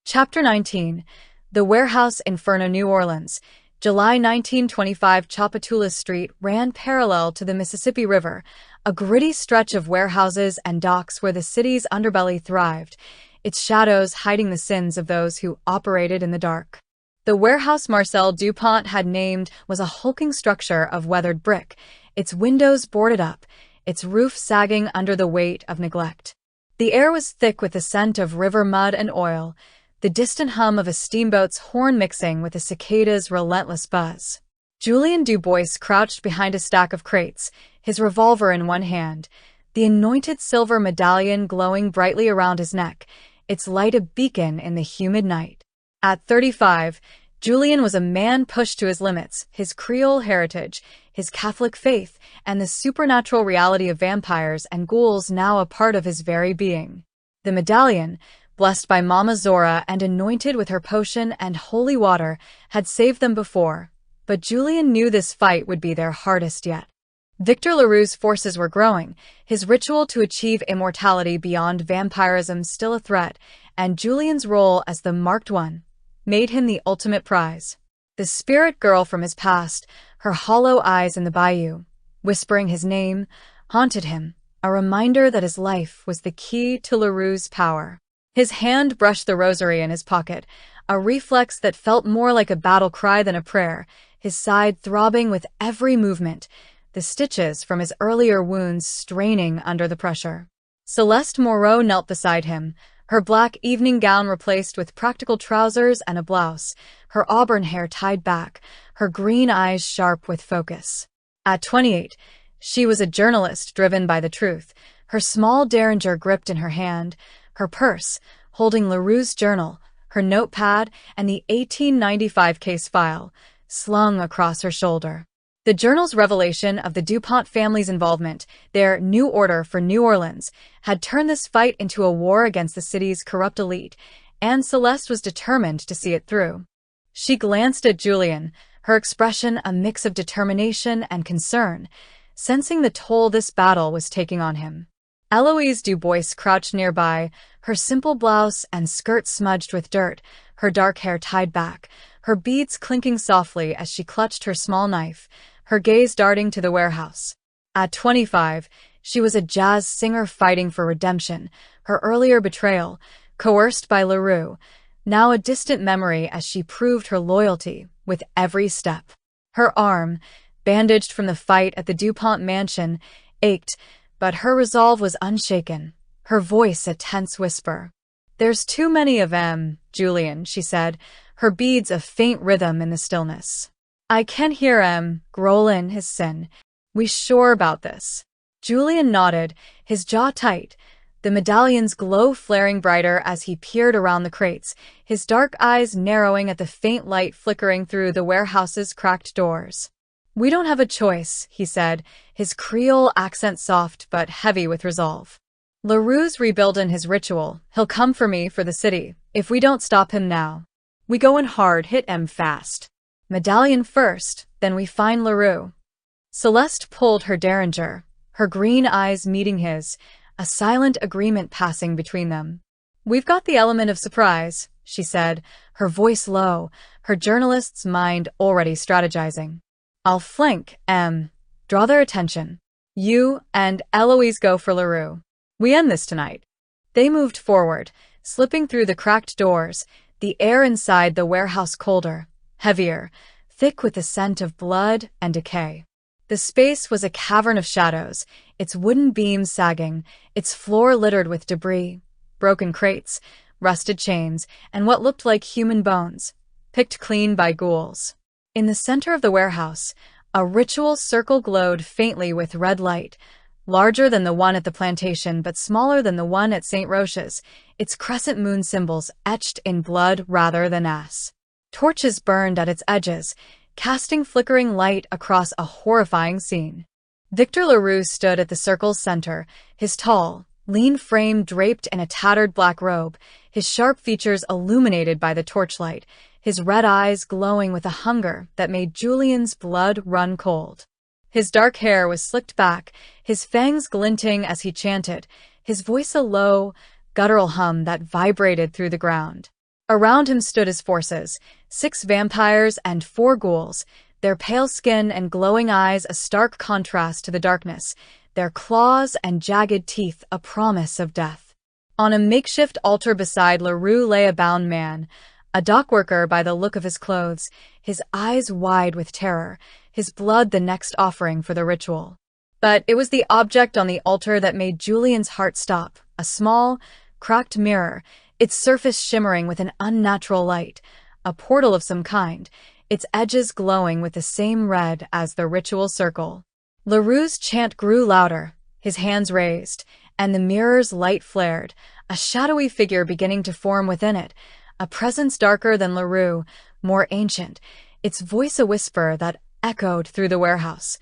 Chapter 19. The Warehouse, Inferno, New Orleans. July 1925. Tchoupitoulas Street ran parallel to the Mississippi River, a gritty stretch of warehouses and docks where the city's underbelly thrived, its shadows hiding the sins of those who operated in the dark. The warehouse Marcel Dupont had named was a hulking structure of weathered brick, its windows boarded up, its roof sagging under the weight of neglect. The air was thick with the scent of river mud and oil, the distant hum of a steamboat's horn mixing with a cicada's relentless buzz. Julien Dubois crouched behind a stack of crates, his revolver in one hand, the anointed silver medallion glowing brightly around his neck, its light a beacon in the humid night. At 35, Julien was a man pushed to his limits, his Creole heritage, his Catholic faith, and the supernatural reality of vampires and ghouls now a part of his very being. The medallion, blessed by Mama Zora and anointed with her potion and holy water, had saved them before, but Julien knew this fight would be their hardest yet. Victor Leroux's forces were growing, his ritual to achieve immortality beyond vampirism still a threat, and Julien's role as the Marked One made him the ultimate prize. The spirit girl from his past, her hollow eyes in the bayou, whispering his name, haunted him, a reminder that his life was the key to Leroux's power. His hand brushed the rosary in his pocket, a reflex that felt more like a battle cry than a prayer, his side throbbing with every movement, the stitches from his earlier wounds straining under the pressure. Celeste Moreau knelt beside him, her black evening gown replaced with practical trousers and a blouse, her auburn hair tied back, her green eyes sharp with focus. At 28, she was a journalist driven by the truth, her small derringer gripped in her hand, her purse, holding Leroux's journal, her notepad, and the 1895 case file, slung across her shoulder. The journal's revelation of the Dupont family's involvement, their new order for New Orleans, had turned this fight into a war against the city's corrupt elite, and Celeste was determined to see it through. She glanced at Julien, her expression a mix of determination and concern, sensing the toll this battle was taking on him. Eloise Dubois crouched nearby, her simple blouse and skirt smudged with dirt, her dark hair tied back, her beads clinking softly as she clutched her small knife, her gaze darting to the warehouse. At 25, she was a jazz singer fighting for redemption, her earlier betrayal, coerced by Leroux, now a distant memory as she proved her loyalty with every step. Her arm, bandaged from the fight at the Dupont mansion, ached, but her resolve was unshaken, her voice a tense whisper. "There's too many of 'em, Julien," she said, her beads a faint rhythm in the stillness. "I can hear 'em growlin' his sin. We sure about this?" Julien nodded, his jaw tight, the medallion's glow flaring brighter as he peered around the crates, his dark eyes narrowing at the faint light flickering through the warehouse's cracked doors. "We don't have a choice," he said, his Creole accent soft but heavy with resolve. "Leroux's rebuildin' his ritual. He'll come for me for the city, if we don't stop him now. We goin' hard, hit 'em fast. Medallion first, then we find Leroux." Celeste pulled her derringer, her green eyes meeting his, a silent agreement passing between them. "We've got the element of surprise," she said, her voice low, her journalist's mind already strategizing. "I'll flank, draw their attention. You and Eloise go for Leroux. We end this tonight." They moved forward, slipping through the cracked doors, the air inside the warehouse colder, heavier, thick with the scent of blood and decay. The space was a cavern of shadows, its wooden beams sagging, its floor littered with debris, broken crates, rusted chains, and what looked like human bones, picked clean by ghouls. In the center of the warehouse, a ritual circle glowed faintly with red light, larger than the one at the plantation but smaller than the one at St. Roch's, its crescent moon symbols etched in blood rather than ash. Torches burned at its edges, casting flickering light across a horrifying scene. Victor Leroux stood at the circle's center, his tall, lean frame draped in a tattered black robe, his sharp features illuminated by the torchlight, his red eyes glowing with a hunger that made Julien's blood run cold. His dark hair was slicked back, his fangs glinting as he chanted, his voice a low, guttural hum that vibrated through the ground. Around him stood his forces, 6 vampires and 4 ghouls, their pale skin and glowing eyes a stark contrast to the darkness, their claws and jagged teeth a promise of death. On a makeshift altar beside LaRue lay a bound man, a dockworker by the look of his clothes, his eyes wide with terror, his blood the next offering for the ritual. But it was the object on the altar that made Julian's heart stop, a small, cracked mirror, its surface shimmering with an unnatural light, a portal of some kind, its edges glowing with the same red as the ritual circle. LaRue's chant grew louder, his hands raised, and the mirror's light flared, a shadowy figure beginning to form within it, a presence darker than LaRue, more ancient, its voice a whisper that echoed through the warehouse.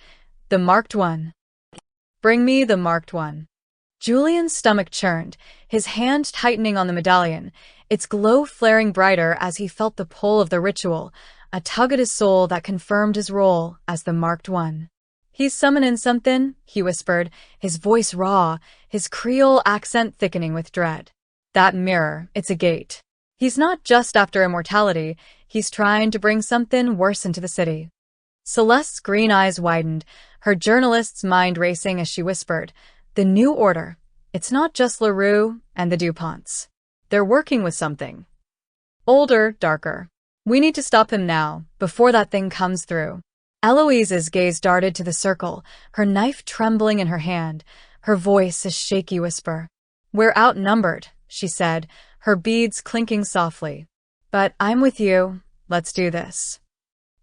The Marked One. Bring me the Marked One. Julian's stomach churned, his hand tightening on the medallion, its glow flaring brighter as he felt the pull of the ritual, a tug at his soul that confirmed his role as the Marked One. "He's summonin' something," he whispered, his voice raw, his Creole accent thickening with dread. "That mirror, it's a gate. He's not just after immortality, he's trying to bring something worse into the city." Celeste's green eyes widened, her journalist's mind racing as she whispered, "The New Order. It's not just LaRue and the DuPonts. They're working with something. Older, darker. We need to stop him now, before that thing comes through." Eloise's gaze darted to the circle, her knife trembling in her hand, her voice a shaky whisper. "We're outnumbered," she said, her beads clinking softly. "But I'm with you. Let's do this."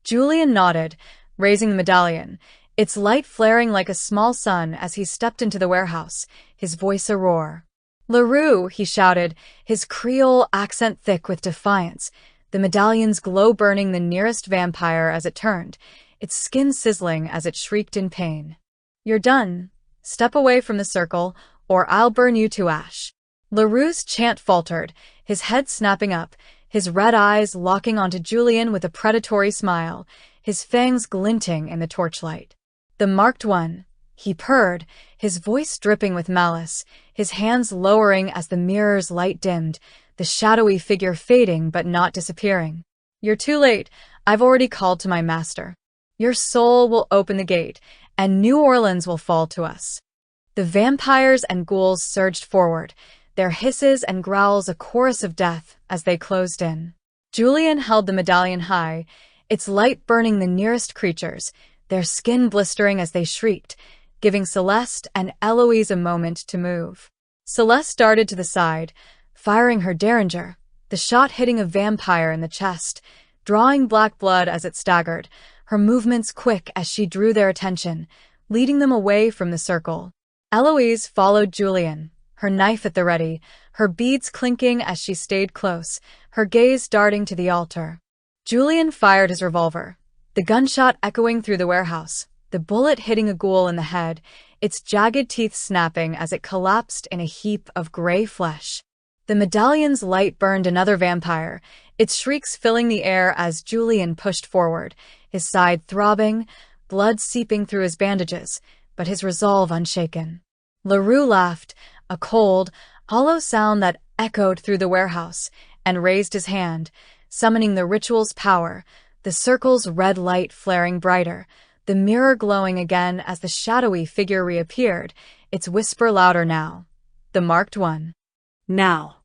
Julian nodded, raising the medallion, its light flaring like a small sun as he stepped into the warehouse, his voice a roar. "LaRue," he shouted, his Creole accent thick with defiance, the medallion's glow burning the nearest vampire as it turned, its skin sizzling as it shrieked in pain. "You're done. Step away from the circle, or I'll burn you to ash." LaRue's chant faltered, his head snapping up, his red eyes locking onto Julian with a predatory smile, his fangs glinting in the torchlight. "The Marked One," he purred, his voice dripping with malice, his hands lowering as the mirror's light dimmed, the shadowy figure fading but not disappearing. "You're too late. I've already called to my master. Your soul will open the gate, and New Orleans will fall to us." The vampires and ghouls surged forward, their hisses and growls a chorus of death as they closed in. Julian held the medallion high, its light burning the nearest creatures, their skin blistering as they shrieked, giving Celeste and Eloise a moment to move. Celeste darted to the side, firing her derringer, the shot hitting a vampire in the chest, drawing black blood as it staggered, her movements quick as she drew their attention, leading them away from the circle. Eloise followed Julian, her knife at the ready, her beads clinking as she stayed close, her gaze darting to the altar. Julian fired his revolver, the gunshot echoing through the warehouse, the bullet hitting a ghoul in the head, its jagged teeth snapping as it collapsed in a heap of gray flesh. The medallion's light burned another vampire, its shrieks filling the air as Julian pushed forward, his side throbbing, blood seeping through his bandages, but his resolve unshaken. LaRue laughed, a cold, hollow sound that echoed through the warehouse, and raised his hand, summoning the ritual's power, the circle's red light flaring brighter, the mirror glowing again as the shadowy figure reappeared, its whisper louder now. "The Marked One. Now."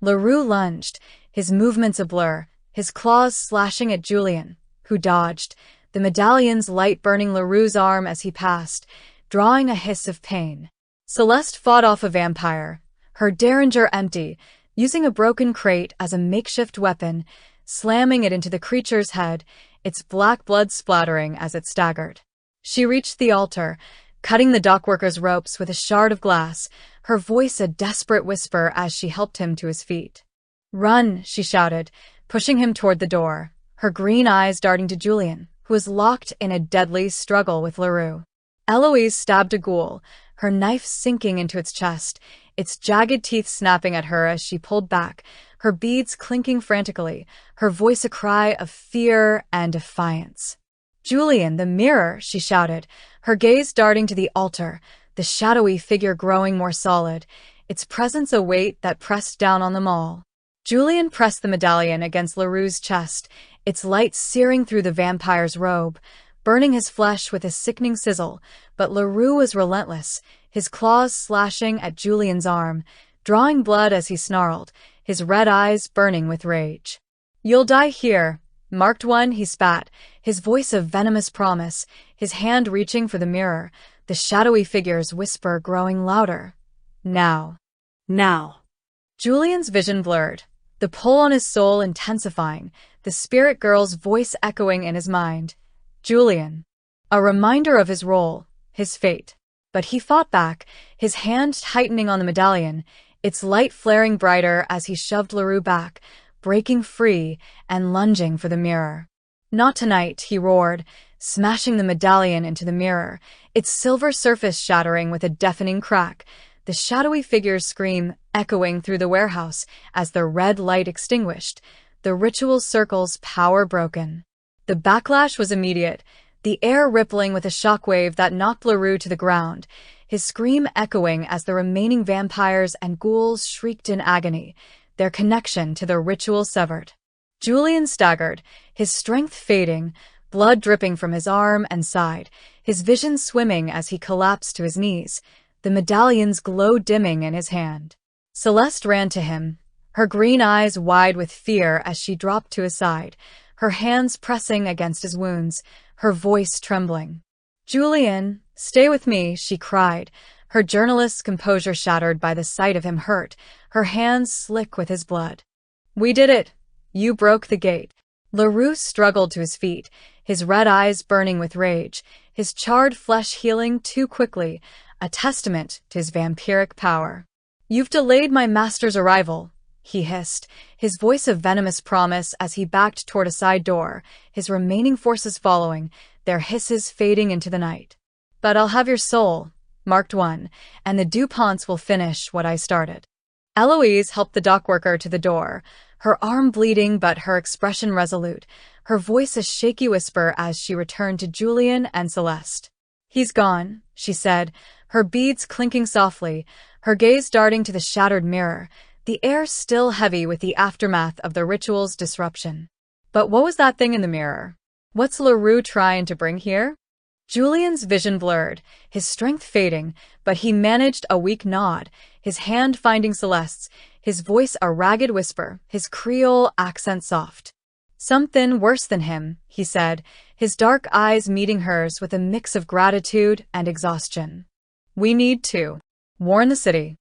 LaRue lunged, his movements a blur, his claws slashing at Julian, who dodged, the medallion's light burning LaRue's arm as he passed, drawing a hiss of pain. Celeste fought off a vampire, her derringer empty, using a broken crate as a makeshift weapon, slamming it into the creature's head, its black blood splattering as it staggered. She reached the altar, cutting the dockworker's ropes with a shard of glass, her voice a desperate whisper as she helped him to his feet. "Run," she shouted, pushing him toward the door, her green eyes darting to Julian, who was locked in a deadly struggle with LaRue. Eloise stabbed a ghoul, her knife sinking into its chest, its jagged teeth snapping at her as she pulled back, her beads clinking frantically, her voice a cry of fear and defiance. "Julian, the mirror," she shouted, her gaze darting to the altar, the shadowy figure growing more solid, its presence a weight that pressed down on them all. Julian pressed the medallion against LaRue's chest, its light searing through the vampire's robe, burning his flesh with a sickening sizzle, but LaRue was relentless, his claws slashing at Julian's arm, drawing blood as he snarled, his red eyes burning with rage. "You'll die here, marked one," he spat, his voice a venomous promise, his hand reaching for the mirror, the shadowy figure's whisper growing louder. "Now." Now. Julian's vision blurred, the pull on his soul intensifying, the spirit girl's voice echoing in his mind. Julian. A reminder of his role, his fate. But he fought back, his hand tightening on the medallion, its light flaring brighter as he shoved LaRue back, breaking free and lunging for the mirror. "Not tonight," he roared, smashing the medallion into the mirror, its silver surface shattering with a deafening crack, the shadowy figure's scream echoing through the warehouse as the red light extinguished, the ritual circle's power broken. The backlash was immediate, the air rippling with a shockwave that knocked LaRue to the ground, his scream echoing as the remaining vampires and ghouls shrieked in agony, their connection to the ritual severed. Julian staggered, his strength fading, blood dripping from his arm and side, his vision swimming as he collapsed to his knees, the medallion's glow dimming in his hand. Celeste ran to him, her green eyes wide with fear as she dropped to his side, her hands pressing against his wounds, her voice trembling. "Julian, stay with me," she cried, her journalist's composure shattered by the sight of him hurt, her hands slick with his blood. "We did it. You broke the gate." LaRue struggled to his feet, his red eyes burning with rage, his charred flesh healing too quickly, a testament to his vampiric power. "You've delayed my master's arrival," he hissed, his voice a venomous promise as he backed toward a side door, his remaining forces following, their hisses fading into the night. "But I'll have your soul, marked one, and the DuPonts will finish what I started." Eloise helped the dockworker to the door, her arm bleeding but her expression resolute, her voice a shaky whisper as she returned to Julian and Celeste. "He's gone," she said, her beads clinking softly, her gaze darting to the shattered mirror, the air still heavy with the aftermath of the ritual's disruption. "But what was that thing in the mirror? What's LaRue trying to bring here?" Julian's vision blurred, his strength fading, but he managed a weak nod, his hand finding Celeste's, his voice a ragged whisper, his Creole accent soft. "Something worse than him," he said, his dark eyes meeting hers with a mix of gratitude and exhaustion. "We need to warn the city.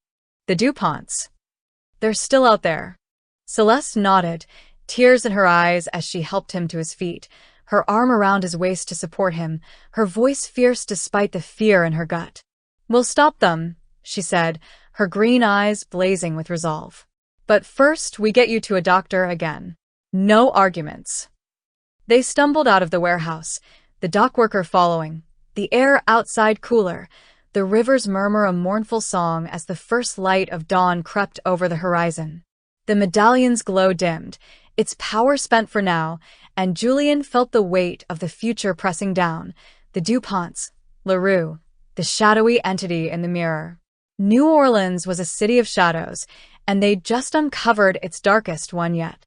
The DuPonts. They're still out there." Celeste nodded, tears in her eyes as she helped him to his feet, her arm around his waist to support him, her voice fierce despite the fear in her gut. "We'll stop them," she said, her green eyes blazing with resolve. "But first we get you to a doctor again. No arguments." They stumbled out of the warehouse, the dockworker following, the air outside cooler, the river's murmur a mournful song as the first light of dawn crept over the horizon. The medallion's glow dimmed, its power spent for now, and Julian felt the weight of the future pressing down, the DuPonts, LaRue, the shadowy entity in the mirror. New Orleans was a city of shadows, and they'd just uncovered its darkest one yet.